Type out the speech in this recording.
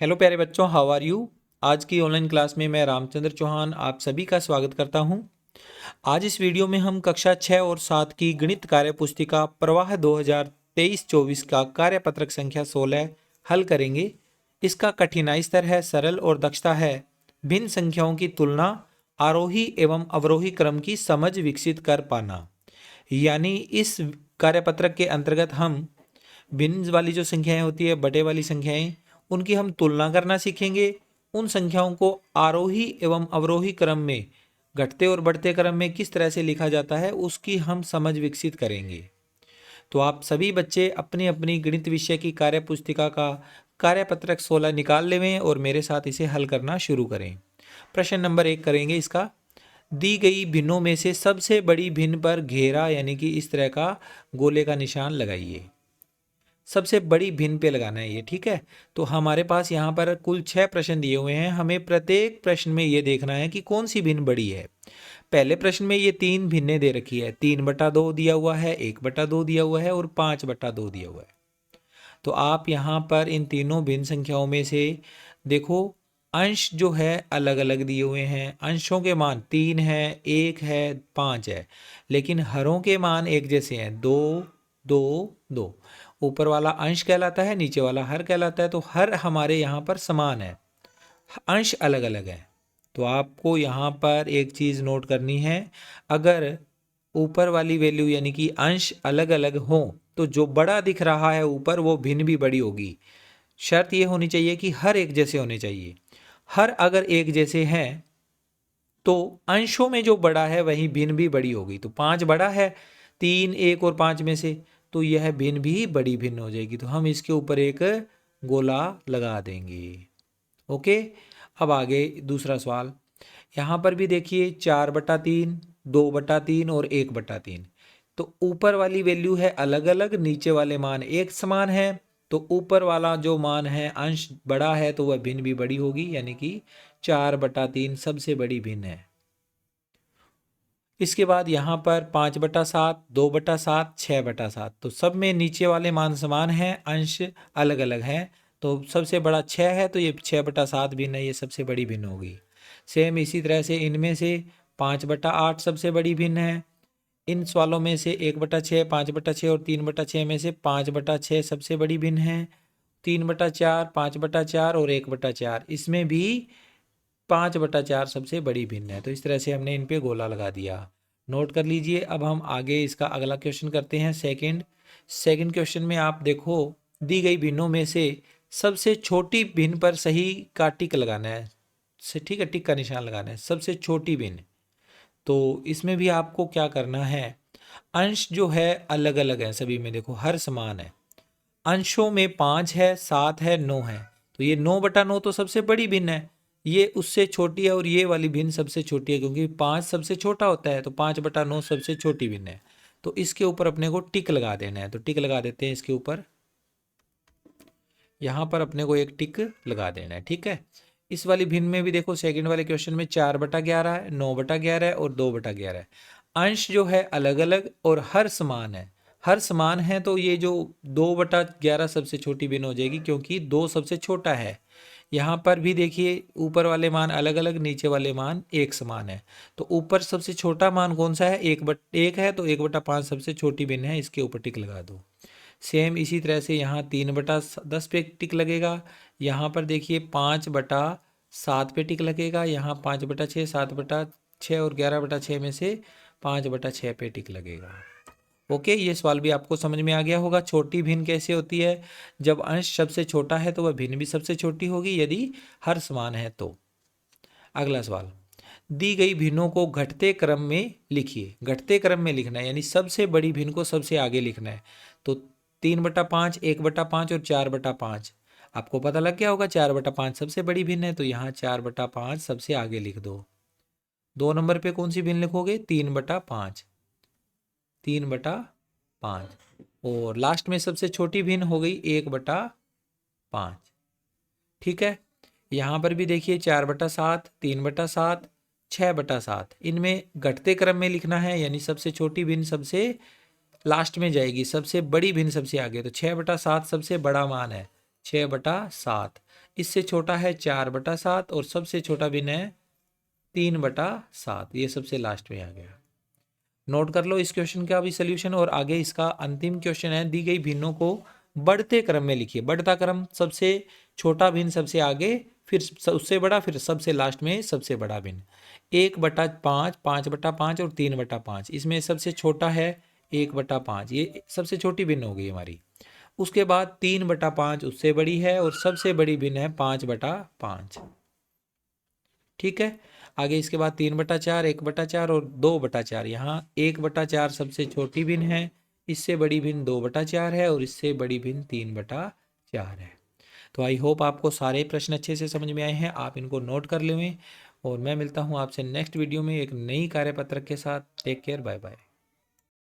Hello प्यारे बच्चों, how are you. आज की ऑनलाइन क्लास में मैं रामचंद्र चौहान आप सभी का स्वागत करता हूं। आज इस वीडियो में हम कक्षा 6 और 7 की गणित कार्य पुस्तिका प्रवाह 2023-24 का कार्यपत्रक संख्या 16 हल करेंगे। इसका कठिनाई स्तर है सरल और दक्षता है भिन्न संख्याओं की तुलना, आरोही एवं अवरोही क्रम की समझ विकसित कर पाना। यानी इस कार्यपत्रक के अंतर्गत हम भिन्न वाली जो संख्याएं होती है, बटे वाली संख्याएं, उनकी हम तुलना करना सीखेंगे। उन संख्याओं को आरोही एवं अवरोही क्रम में, घटते और बढ़ते क्रम में किस तरह से लिखा जाता है उसकी हम समझ विकसित करेंगे। तो आप सभी बच्चे अपनी अपनी गणित विषय की कार्य पुस्तिका का कार्यपत्रक 16 निकाल लेवें और मेरे साथ इसे हल करना शुरू करें। प्रश्न नंबर 1 करेंगे इसका। दी गई भिन्नों में से सबसे बड़ी भिन्न पर घेरा यानी कि इस तरह का गोले का निशान लगाइए। सबसे बड़ी भिन्न पे लगाना है ये, ठीक है। तो हमारे पास यहाँ पर कुल 6 प्रश्न दिए हुए हैं। हमें प्रत्येक प्रश्न में ये देखना है कि कौन सी भिन्न बड़ी है। पहले प्रश्न में ये 3 भिन्नें दे रखी है, 3/2 दिया हुआ है, 1/2 दिया हुआ है और 5/2 दिया हुआ है। तो आप यहाँ पर इन तीनों भिन्न संख्याओं में से देखो, अंश जो है अलग अलग दिए हुए हैं। अंशों के मान 3 है, 1 है, 5 है, लेकिन हरों के मान एक जैसे हैं, 2 2 2। ऊपर वाला अंश कहलाता है, नीचे वाला हर कहलाता है। तो हर हमारे यहाँ पर समान है, अंश अलग अलग है। तो आपको यहाँ पर एक चीज़ नोट करनी है, अगर ऊपर वाली वैल्यू यानी कि अंश अलग अलग हो तो जो बड़ा दिख रहा है ऊपर वो भिन्न भी बड़ी होगी। शर्त ये होनी चाहिए कि हर एक जैसे होने चाहिए। हर अगर एक जैसे हैं तो अंशों में जो बड़ा है वही भिन्न भी बड़ी होगी। तो 5 बड़ा है 3, 1 और 5 में से, तो यह भिन्न भी बड़ी भिन्न हो जाएगी। तो हम इसके ऊपर एक गोला लगा देंगे। ओके, अब आगे दूसरा सवाल। यहाँ पर भी देखिए 4/3, 2/3 और 1/3। तो ऊपर वाली वैल्यू है अलग अलग, नीचे वाले मान एक समान है। तो ऊपर वाला जो मान है अंश बड़ा है तो वह भिन्न भी बड़ी होगी, यानी कि 4/3 सबसे बड़ी भिन्न है। इसके बाद यहाँ पर 5/7, 2/7, 6/7। तो सब में नीचे वाले मान समान हैं, अंश अलग अलग हैं। तो सबसे बड़ा 6 है तो ये 6/7 भिन्न है, ये सबसे बड़ी भिन्न होगी। सेम इसी तरह से इनमें से 5/8 सबसे बड़ी भिन्न है। इन सवालों में से 1/6, 5/6 और 3/6 में से 5/6 सबसे बड़ी भिन्न है। 3/4, 5/4 और 1/4, इसमें भी 5/4 सबसे बड़ी भिन्न है। तो इस तरह से हमने इन पे गोला लगा दिया। नोट कर लीजिए। अब हम आगे इसका अगला क्वेश्चन करते हैं। सेकंड क्वेश्चन में आप देखो, दी गई भिन्नों में से सबसे छोटी भिन्न पर सही का टिक लगाना है। ठीक है, टिक का निशान लगाना है, सबसे छोटी भिन्न। तो इसमें भी आपको क्या करना है, अंश जो है अलग अलग है सभी में, देखो हर समान है। अंशों में 5 है, 7 है, 9 है। तो ये 9/9 तो सबसे बड़ी भिन्न है, ये उससे छोटी है, और ये वाली भिन्न सबसे छोटी है क्योंकि 5 सबसे छोटा होता है। तो 5/9 सबसे छोटी भिन्न है। तो इसके ऊपर अपने को टिक लगा देना है। तो टिक लगा देते हैं इसके ऊपर, यहाँ पर अपने को एक टिक लगा देना है, ठीक है। इस वाली भिन्न में भी देखो, सेकंड वाले क्वेश्चन में 4/11 है, 9/11 है और 2/11 है। अंश जो है अलग अलग और हर समान है। हर समान है तो ये जो 2/11 सबसे छोटी भिन्न हो जाएगी क्योंकि 2 सबसे छोटा है। यहाँ पर भी देखिए ऊपर वाले मान अलग अलग, नीचे वाले मान एक समान है। तो ऊपर सबसे छोटा मान कौन सा है, 1 है, तो 1/5 सबसे छोटी भिन्न है, इसके ऊपर टिक लगा दो। सेम इसी तरह से यहाँ 3/10 पे टिक लगेगा। यहाँ पर देखिए 5/7 पे टिक लगेगा। यहाँ 5/6, 7/6 और 11/6 में से 5/6 पे टिक लगेगा। ओके, ये सवाल भी आपको समझ में आ गया होगा। छोटी भिन्न कैसे होती है, जब अंश सबसे छोटा है तो वह भिन्न भी सबसे छोटी होगी यदि हर समान है तो। अगला सवाल, दी गई भिन्नों को घटते क्रम में लिखिए। घटते क्रम में लिखना है यानी सबसे बड़ी भिन्न को सबसे आगे लिखना है। तो 3/5, 1/5 और 4/5। आपको पता लग गया होगा 4/5 सबसे बड़ी भिन्न है, तो यहाँ 4/5 सबसे आगे लिख दो। 2 नंबर पे कौन सी भिन्न लिखोगे, 3/5, 3/5। और लास्ट में सबसे छोटी भिन्न हो गई 1/5, ठीक है। यहाँ पर भी देखिए 4/7, 3/7, 6/7। इनमें घटते क्रम में लिखना है यानी सबसे छोटी भिन्न सबसे लास्ट में जाएगी, सबसे बड़ी भिन्न सबसे आगे। तो 6/7 सबसे बड़ा मान है, 6/7। इससे छोटा है 4/7 और सबसे छोटा भिन्न है 3/7। ये सबसे लास्ट में आ गया। नोट कर लो इस क्वेश्चन का भी सोल्यूशन। और आगे इसका अंतिम क्वेश्चन है, दी गई भिन्नों को बढ़ते क्रम में लिखिए। बढ़ता क्रम, सबसे छोटा भिन्न सबसे आगे, फिर उससे बड़ा, फिर सबसे लास्ट में सबसे बड़ा भिन्न। 1/5, 5/5 और 3/5। इसमें सबसे छोटा है 1/5, ये सबसे छोटी भिन्न हो गई हमारी। उसके बाद 3/5 उससे बड़ी है और सबसे बड़ी भिन्न है 5/5। ठीक है। आगे इसके बाद 3/4, 1/4 और 2/4। यहाँ 1/4 सबसे छोटी भिन्न है, इससे बड़ी भिन्न 2/4 है और इससे बड़ी भिन्न 3/4 है। तो आई होप आपको सारे प्रश्न अच्छे से समझ में आए हैं। आप इनको नोट कर लें और मैं मिलता हूँ आपसे नेक्स्ट वीडियो में एक नई कार्यपत्रक के साथ। Take care, bye bye.